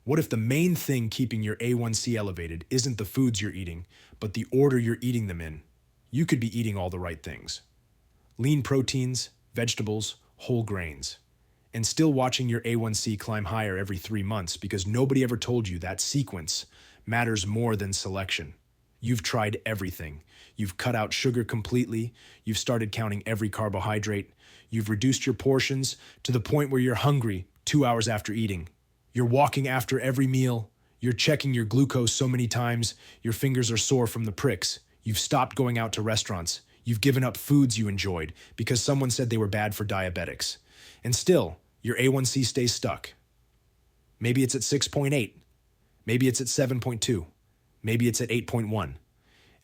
What if the main thing keeping your A1C elevated isn't the foods you're eating, but the order you're eating them in? You could be eating all the right things. Lean proteins, vegetables, whole grains. And still watching your A1C climb higher every 3 months because nobody ever told you that sequence matters more than selection. You've tried everything. You've cut out sugar completely. You've started counting every carbohydrate. You've reduced your portions to the point where you're hungry 2 hours after eating. You're walking after every meal. You're checking your glucose so many times, your fingers are sore from the pricks. You've stopped going out to restaurants. You've given up foods you enjoyed because someone said they were bad for diabetics. And still, your A1C stays stuck. Maybe it's at 6.8. Maybe it's at 7.2. Maybe it's at 8.1.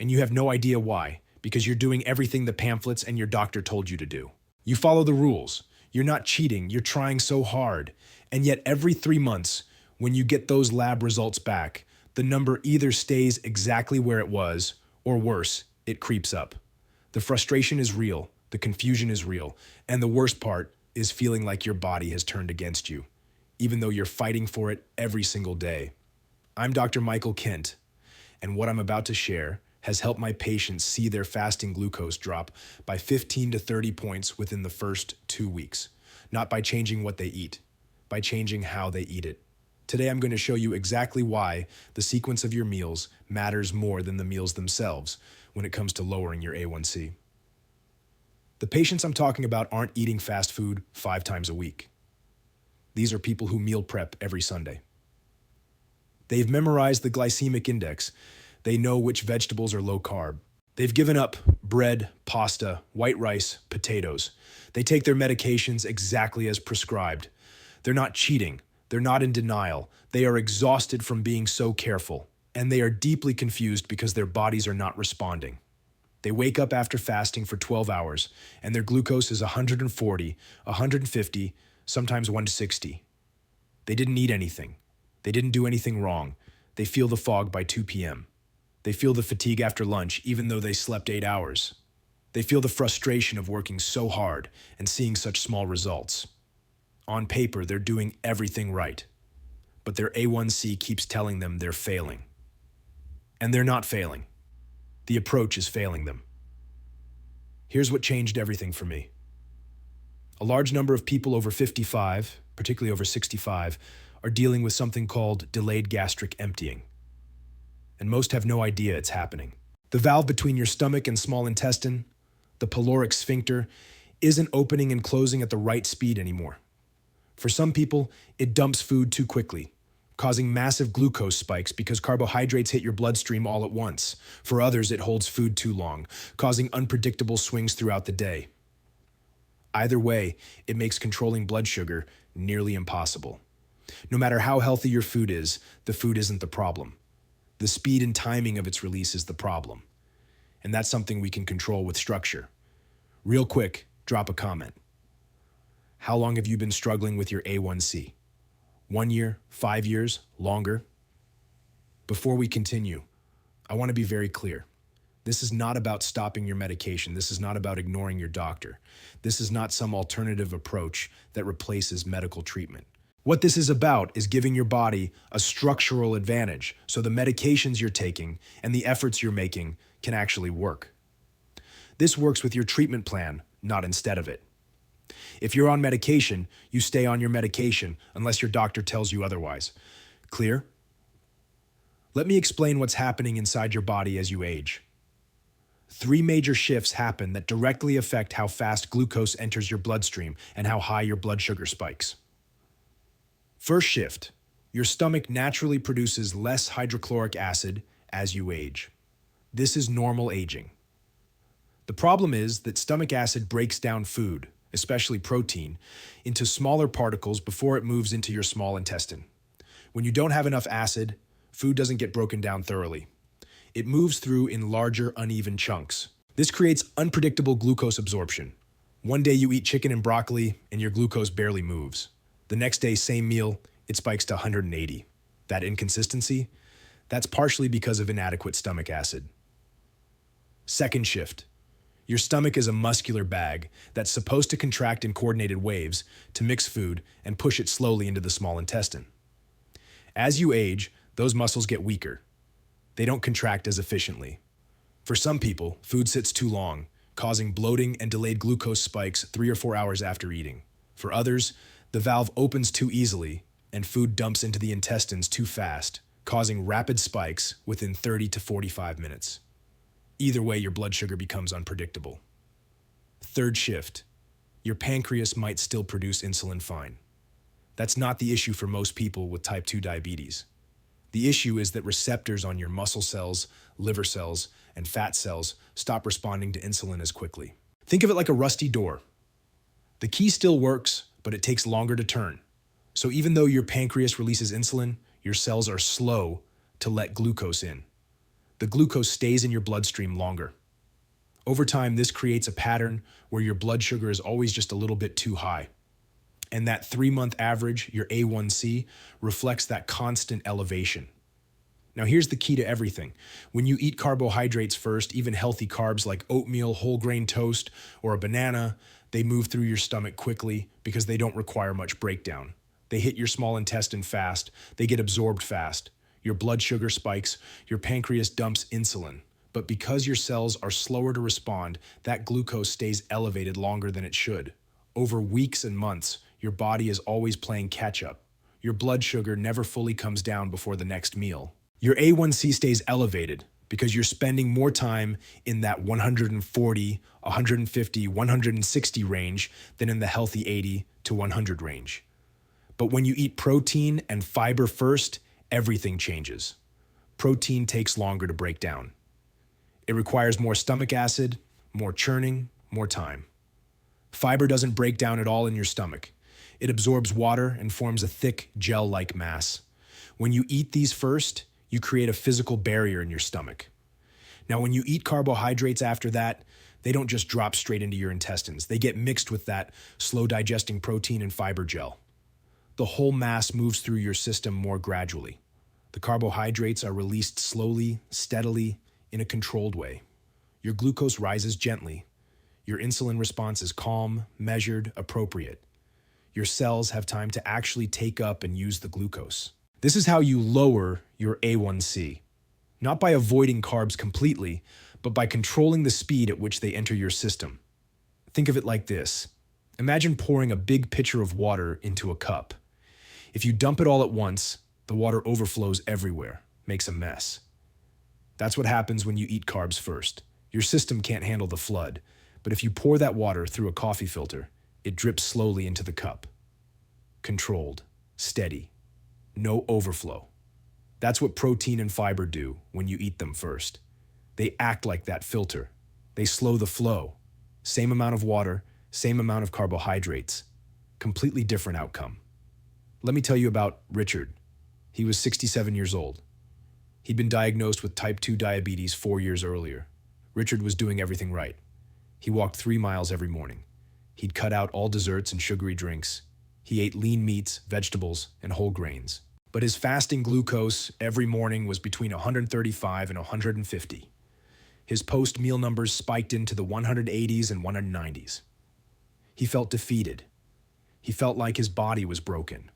And you have no idea why, because you're doing everything the pamphlets and your doctor told you to do. You follow the rules. You're not cheating. You're trying so hard. And yet every 3 months, when you get those lab results back, the number either stays exactly where it was, or worse, it creeps up. The frustration is real. The confusion is real. And the worst part is feeling like your body has turned against you, even though you're fighting for it every single day. I'm Dr. Michael Kent, and what I'm about to share has helped my patients see their fasting glucose drop by 15 to 30 points within the first 2 weeks, not by changing what they eat, by changing how they eat it. Today I'm going to show you exactly why the sequence of your meals matters more than the meals themselves when it comes to lowering your A1C. The patients I'm talking about aren't eating fast food 5 times a week. These are people who meal prep every Sunday. They've memorized the glycemic index. They know which vegetables are low carb. They've given up bread, pasta, white rice, potatoes. They take their medications exactly as prescribed. They're not cheating. They're not in denial. They are exhausted from being so careful. And they are deeply confused because their bodies are not responding. They wake up after fasting for 12 hours, and their glucose is 140, 150, sometimes 160. They didn't eat anything. They didn't do anything wrong. They feel the fog by 2 p.m. They feel the fatigue after lunch, even though they slept 8 hours. They feel the frustration of working so hard and seeing such small results. On paper, they're doing everything right, but their A1C keeps telling them they're failing. And they're not failing. The approach is failing them. Here's what changed everything for me. A large number of people over 55, particularly over 65, are dealing with something called delayed gastric emptying. And most have no idea it's happening. The valve between your stomach and small intestine, the pyloric sphincter, isn't opening and closing at the right speed anymore. For some people, it dumps food too quickly, causing massive glucose spikes because carbohydrates hit your bloodstream all at once. For others, it holds food too long, causing unpredictable swings throughout the day. Either way, it makes controlling blood sugar nearly impossible. No matter how healthy your food is, the food isn't the problem. The speed and timing of its release is the problem. And that's something we can control with structure. Real quick, drop a comment. How long have you been struggling with your A1C? 1 year, 5 years, longer? Before we continue, I want to be very clear. This is not about stopping your medication. This is not about ignoring your doctor. This is not some alternative approach that replaces medical treatment. What this is about is giving your body a structural advantage so the medications you're taking and the efforts you're making can actually work. This works with your treatment plan, not instead of it. If you're on medication, you stay on your medication unless your doctor tells you otherwise. Clear? Let me explain what's happening inside your body as you age. 3 major shifts happen that directly affect how fast glucose enters your bloodstream and how high your blood sugar spikes. First shift, your stomach naturally produces less hydrochloric acid as you age. This is normal aging. The problem is that stomach acid breaks down food, especially protein, into smaller particles before it moves into your small intestine. When you don't have enough acid, food doesn't get broken down thoroughly. It moves through in larger, uneven chunks. This creates unpredictable glucose absorption. One day you eat chicken and broccoli, and your glucose barely moves. The next day, same meal, it spikes to 180. That inconsistency? That's partially because of inadequate stomach acid. Second shift. Your stomach is a muscular bag that's supposed to contract in coordinated waves to mix food and push it slowly into the small intestine. As you age, those muscles get weaker. They don't contract as efficiently. For some people, food sits too long, causing bloating and delayed glucose spikes 3 or 4 hours after eating. For others, the valve opens too easily and food dumps into the intestines too fast, causing rapid spikes within 30 to 45 minutes. Either way, your blood sugar becomes unpredictable. Third shift. Your pancreas might still produce insulin fine. That's not the issue for most people with type 2 diabetes. The issue is that receptors on your muscle cells, liver cells, and fat cells stop responding to insulin as quickly. Think of it like a rusty door. The key still works, but it takes longer to turn. So even though your pancreas releases insulin, your cells are slow to let glucose in. The glucose stays in your bloodstream longer. Over time, this creates a pattern where your blood sugar is always just a little bit too high. And that 3-month average, your A1C, reflects that constant elevation. Now here's the key to everything. When you eat carbohydrates first, even healthy carbs like oatmeal, whole grain toast, or a banana, they move through your stomach quickly because they don't require much breakdown. They hit your small intestine fast, they get absorbed fast. Your blood sugar spikes, your pancreas dumps insulin. But because your cells are slower to respond, that glucose stays elevated longer than it should. Over weeks and months, your body is always playing catch-up. Your blood sugar never fully comes down before the next meal. Your A1C stays elevated because you're spending more time in that 140, 150, 160 range than in the healthy 80 to 100 range. But when you eat protein and fiber first, everything changes. Protein takes longer to break down. It requires more stomach acid, more churning, more time. Fiber doesn't break down at all in your stomach. It absorbs water and forms a thick, gel-like mass. When you eat these first, you create a physical barrier in your stomach. Now, when you eat carbohydrates after that, they don't just drop straight into your intestines. They get mixed with that slow-digesting protein and fiber gel. The whole mass moves through your system more gradually. The carbohydrates are released slowly, steadily, in a controlled way. Your glucose rises gently. Your insulin response is calm, measured, appropriate. Your cells have time to actually take up and use the glucose. This is how you lower your A1C. Not by avoiding carbs completely, but by controlling the speed at which they enter your system. Think of it like this. Imagine pouring a big pitcher of water into a cup. If you dump it all at once, the water overflows everywhere, makes a mess. That's what happens when you eat carbs first. Your system can't handle the flood, but if you pour that water through a coffee filter, it drips slowly into the cup. Controlled, steady, no overflow. That's what protein and fiber do when you eat them first. They act like that filter. They slow the flow. Same amount of water, same amount of carbohydrates. Completely different outcome. Let me tell you about Richard. He was 67 years old. He'd been diagnosed with type 2 diabetes 4 years earlier. Richard was doing everything right. He walked 3 miles every morning. He'd cut out all desserts and sugary drinks. He ate lean meats, vegetables, and whole grains. But his fasting glucose every morning was between 135 and 150. His post-meal numbers spiked into the 180s and 190s. He felt defeated. He felt like his body was broken.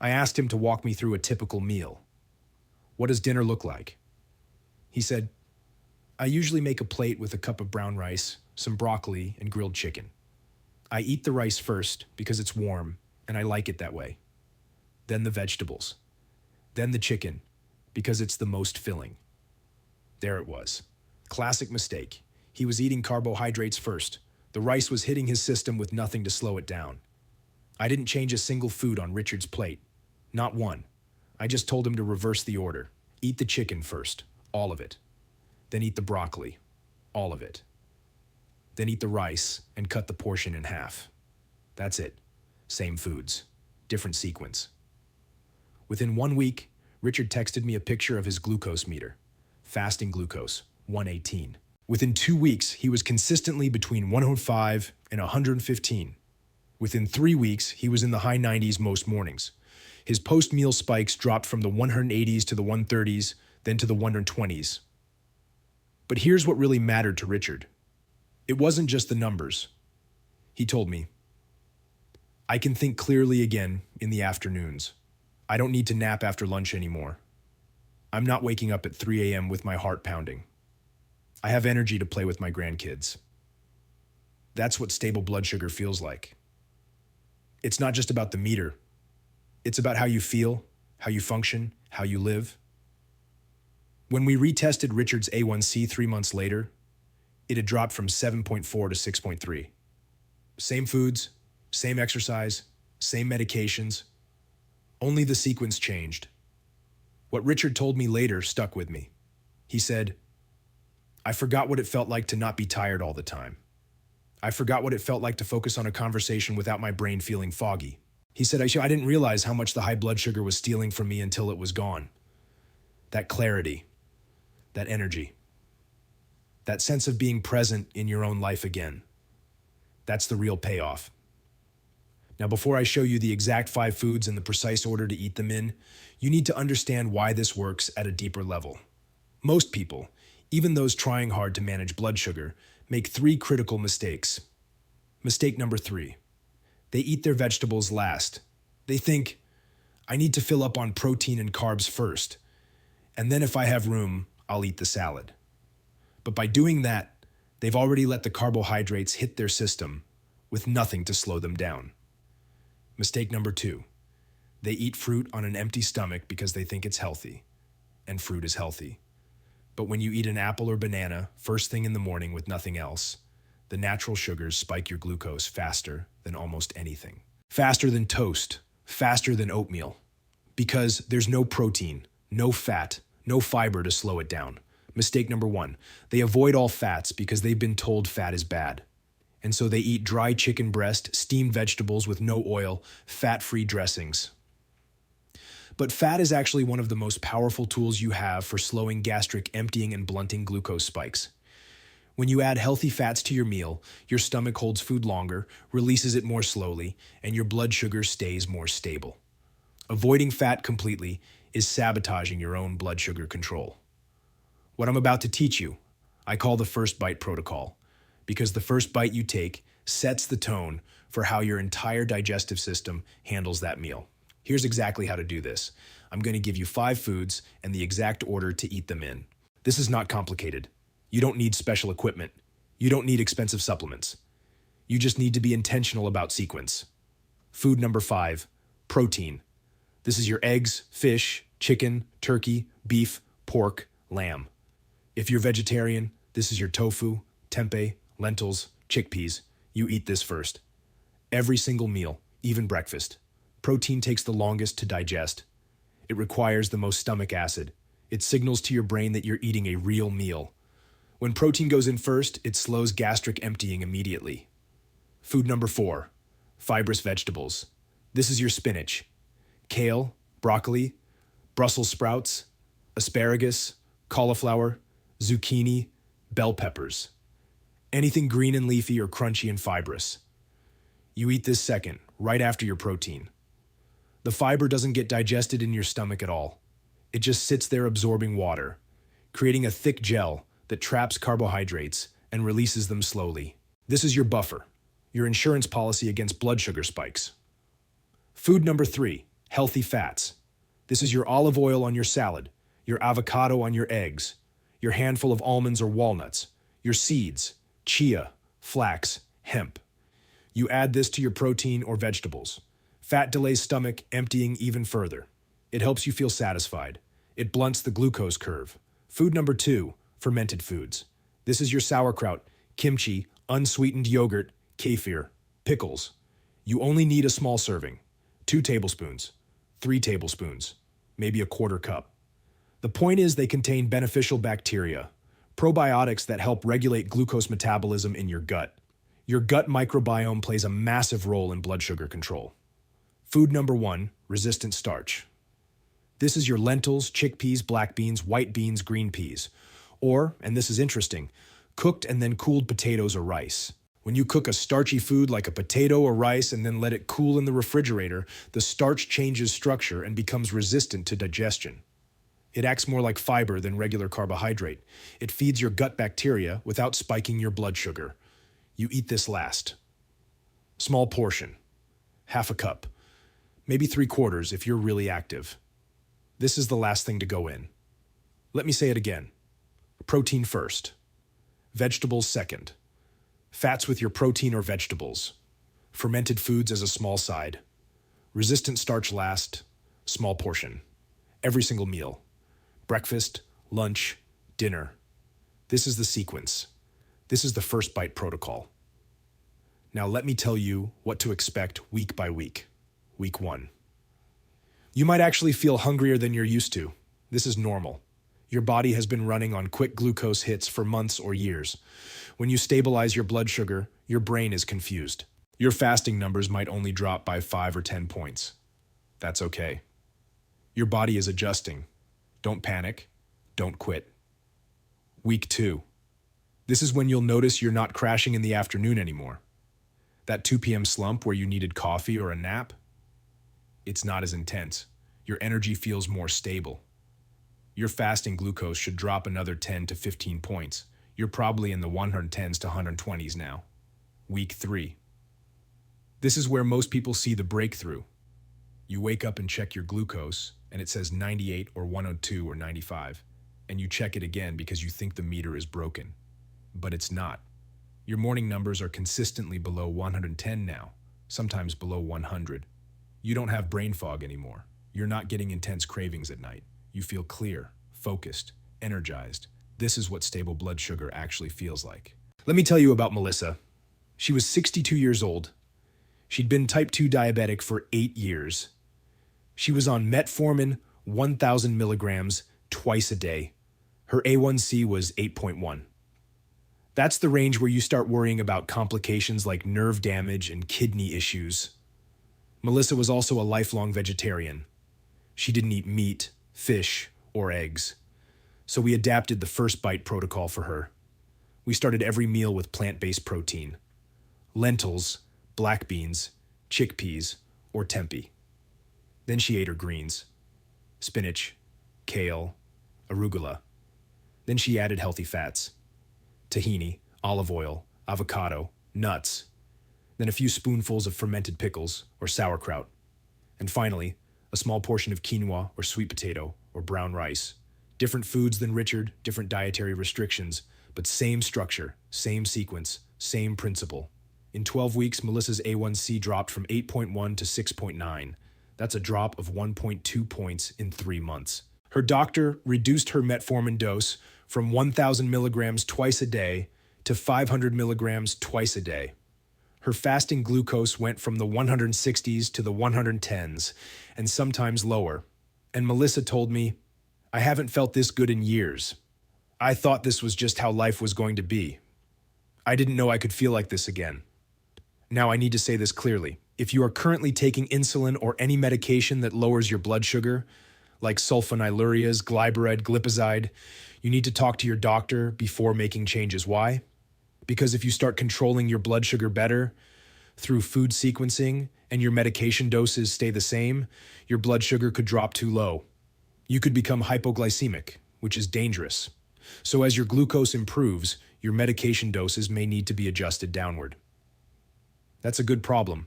I asked him to walk me through a typical meal. What does dinner look like? He said, I usually make a plate with a cup of brown rice, some broccoli, and grilled chicken. I eat the rice first because it's warm, and I like it that way. Then the vegetables. Then the chicken, because it's the most filling. There it was. Classic mistake. He was eating carbohydrates first. The rice was hitting his system with nothing to slow it down. I didn't change a single food on Richard's plate. Not one. I just told him to reverse the order. Eat the chicken first, all of it. Then eat the broccoli, all of it. Then eat the rice and cut the portion in half. That's it. Same foods, different sequence. Within 1 week, Richard texted me a picture of his glucose meter. Fasting glucose, 118. Within 2 weeks, he was consistently between 105 and 115. Within 3 weeks, he was in the high 90s most mornings. His post-meal spikes dropped from the 180s to the 130s, then to the 120s. But here's what really mattered to Richard. It wasn't just the numbers. He told me, I can think clearly again in the afternoons. I don't need to nap after lunch anymore. I'm not waking up at 3 a.m. with my heart pounding. I have energy to play with my grandkids. That's what stable blood sugar feels like. It's not just about the meter. It's about how you feel, how you function, how you live. When we retested Richard's A1C 3 months later, it had dropped from 7.4 to 6.3. Same foods, same exercise, same medications. Only the sequence changed. What Richard told me later stuck with me. He said, "I forgot what it felt like to not be tired all the time. I forgot what it felt like to focus on a conversation without my brain feeling foggy." He said, I didn't realize how much the high blood sugar was stealing from me until it was gone. That clarity, that energy, that sense of being present in your own life again. That's the real payoff. Now, before I show you the exact 5 foods and the precise order to eat them in, you need to understand why this works at a deeper level. Most people, even those trying hard to manage blood sugar, make 3 critical mistakes. Mistake number 3. They eat their vegetables last. They think, I need to fill up on protein and carbs first, and then if I have room, I'll eat the salad. But by doing that, they've already let the carbohydrates hit their system with nothing to slow them down. Mistake number 2. They eat fruit on an empty stomach because they think it's healthy, and fruit is healthy. But when you eat an apple or banana first thing in the morning with nothing else, the natural sugars spike your glucose faster than almost anything. Faster than toast, faster than oatmeal. Because there's no protein, no fat, no fiber to slow it down. Mistake number 1. They avoid all fats because they've been told fat is bad. And so they eat dry chicken breast, steamed vegetables with no oil, fat-free dressings. But fat is actually one of the most powerful tools you have for slowing gastric emptying and blunting glucose spikes. When you add healthy fats to your meal, your stomach holds food longer, releases it more slowly, and your blood sugar stays more stable. Avoiding fat completely is sabotaging your own blood sugar control. What I'm about to teach you, I call the first bite protocol, because the first bite you take sets the tone for how your entire digestive system handles that meal. Here's exactly how to do this. I'm going to give you 5 foods and the exact order to eat them in. This is not complicated. You don't need special equipment. You don't need expensive supplements. You just need to be intentional about sequence. Food number 5, protein. This is your eggs, fish, chicken, turkey, beef, pork, lamb. If you're vegetarian, this is your tofu, tempeh, lentils, chickpeas. You eat this first. Every single meal, even breakfast. Protein takes the longest to digest. It requires the most stomach acid. It signals to your brain that you're eating a real meal. When protein goes in first, it slows gastric emptying immediately. Food number 4, fibrous vegetables. This is your spinach, kale, broccoli, Brussels sprouts, asparagus, cauliflower, zucchini, bell peppers. Anything green and leafy or crunchy and fibrous. You eat this second, right after your protein. The fiber doesn't get digested in your stomach at all. It just sits there absorbing water, creating a thick gel that traps carbohydrates and releases them slowly. This is your buffer, your insurance policy against blood sugar spikes. Food number 3, healthy fats. This is your olive oil on your salad, your avocado on your eggs, your handful of almonds or walnuts, your seeds, chia, flax, hemp. You add this to your protein or vegetables. Fat delays stomach emptying even further. It helps you feel satisfied. It blunts the glucose curve. Food number 2, fermented foods. This is your sauerkraut, kimchi, unsweetened yogurt, kefir, pickles. You only need a small serving, 2 tablespoons, 3 tablespoons, maybe a quarter cup. The point is they contain beneficial bacteria, probiotics that help regulate glucose metabolism in your gut. Your gut microbiome plays a massive role in blood sugar control. Food number 1, resistant starch. This is your lentils, chickpeas, black beans, white beans, green peas. Or, and this is interesting, cooked and then cooled potatoes or rice. When you cook a starchy food like a potato or rice and then let it cool in the refrigerator, the starch changes structure and becomes resistant to digestion. It acts more like fiber than regular carbohydrate. It feeds your gut bacteria without spiking your blood sugar. You eat this last. Small portion, half a cup, maybe 3/4 if you're really active. This is the last thing to go in. Let me say it again. Protein first. Vegetables second. Fats with your protein or vegetables. Fermented foods as a small side. Resistant starch last, small portion. Every single meal. Breakfast, lunch, dinner. This is the sequence. This is the first bite protocol. Now let me tell you what to expect week by week. Week 1. You might actually feel hungrier than you're used to. This is normal. Your body has been running on quick glucose hits for months or years. When you stabilize your blood sugar, your brain is confused. Your fasting numbers might only drop by 5 or 10 points. That's okay. Your body is adjusting. Don't panic. Don't quit. Week 2. This is when you'll notice you're not crashing in the afternoon anymore. That 2 p.m. slump where you needed coffee or a nap? It's not as intense. Your energy feels more stable. Your fasting glucose should drop another 10 to 15 points. You're probably in the 110s to 120s now. Week 3. This is where most people see the breakthrough. You wake up and check your glucose, and it says 98 or 102 or 95, and you check it again because you think the meter is broken. But it's not. Your morning numbers are consistently below 110 now, sometimes below 100. You don't have brain fog anymore. You're not getting intense cravings at night. You feel clear, focused, energized. This is what stable blood sugar actually feels like. Let me tell you about Melissa. She was 62 years old. She'd been type 2 diabetic for 8 years. She was on metformin 1,000 milligrams twice a day. Her A1C was 8.1. That's the range where you start worrying about complications like nerve damage and kidney issues. Melissa was also a lifelong vegetarian. She didn't eat meat, fish, or eggs. So we adapted the first bite protocol for her. We started every meal with plant-based protein. Lentils, black beans, chickpeas, or tempeh. Then she ate her greens. Spinach, kale, arugula. Then she added healthy fats. Tahini, olive oil, avocado, nuts. Then a few spoonfuls of fermented pickles or sauerkraut. And finally, a small portion of quinoa or sweet potato or brown rice. Different foods than Richard, different dietary restrictions, but same structure, same sequence, same principle. In 12 weeks, Melissa's A1C dropped from 8.1 to 6.9. That's a drop of 1.2 points in 3 months. Her doctor reduced her metformin dose from 1,000 milligrams twice a day to 500 milligrams twice a day. Her fasting glucose went from the 160s to the 110s, and sometimes lower. And Melissa told me, "I haven't felt this good in years. I thought this was just how life was going to be. I didn't know I could feel like this again." Now I need to say this clearly. If you are currently taking insulin or any medication that lowers your blood sugar, like sulfonylureas, glyburide, glipizide, you need to talk to your doctor before making changes. Why? Because if you start controlling your blood sugar better through food sequencing and your medication doses stay the same, your blood sugar could drop too low. You could become hypoglycemic, which is dangerous. So as your glucose improves, your medication doses may need to be adjusted downward. That's a good problem,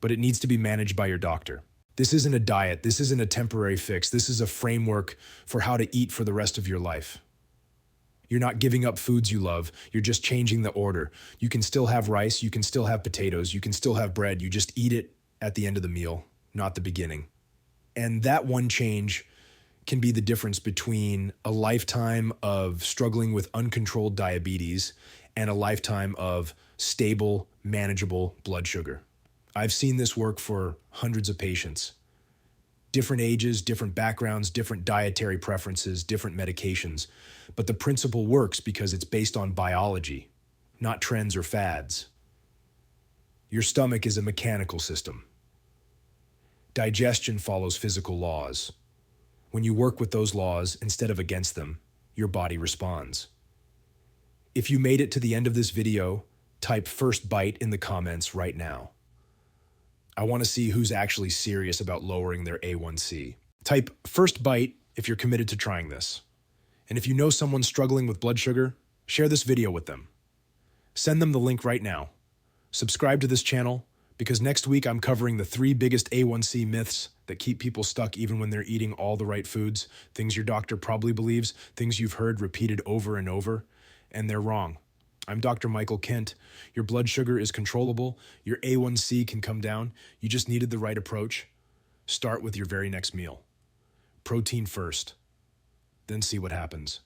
but it needs to be managed by your doctor. This isn't a diet. This isn't a temporary fix. This is a framework for how to eat for the rest of your life. You're not giving up foods you love. You're just changing the order. You can still have rice. You can still have potatoes. You can still have bread. You just eat it at the end of the meal, not the beginning. And that one change can be the difference between a lifetime of struggling with uncontrolled diabetes and a lifetime of stable, manageable blood sugar. I've seen this work for hundreds of patients. Different ages, different backgrounds, different dietary preferences, different medications. But the principle works because it's based on biology, not trends or fads. Your stomach is a mechanical system. Digestion follows physical laws. When you work with those laws instead of against them, your body responds. If you made it to the end of this video, type "first bite" in the comments right now. I want to see who's actually serious about lowering their A1C. Type "first bite" if you're committed to trying this. And if you know someone struggling with blood sugar, share this video with them. Send them the link right now. Subscribe to this channel, because next week I'm covering the 3 biggest A1C myths that keep people stuck even when they're eating all the right foods, things your doctor probably believes, things you've heard repeated over and over, and they're wrong. I'm Dr. Michael Kent. Your blood sugar is controllable. Your A1C can come down. You just needed the right approach. Start with your very next meal. Protein first, then see what happens.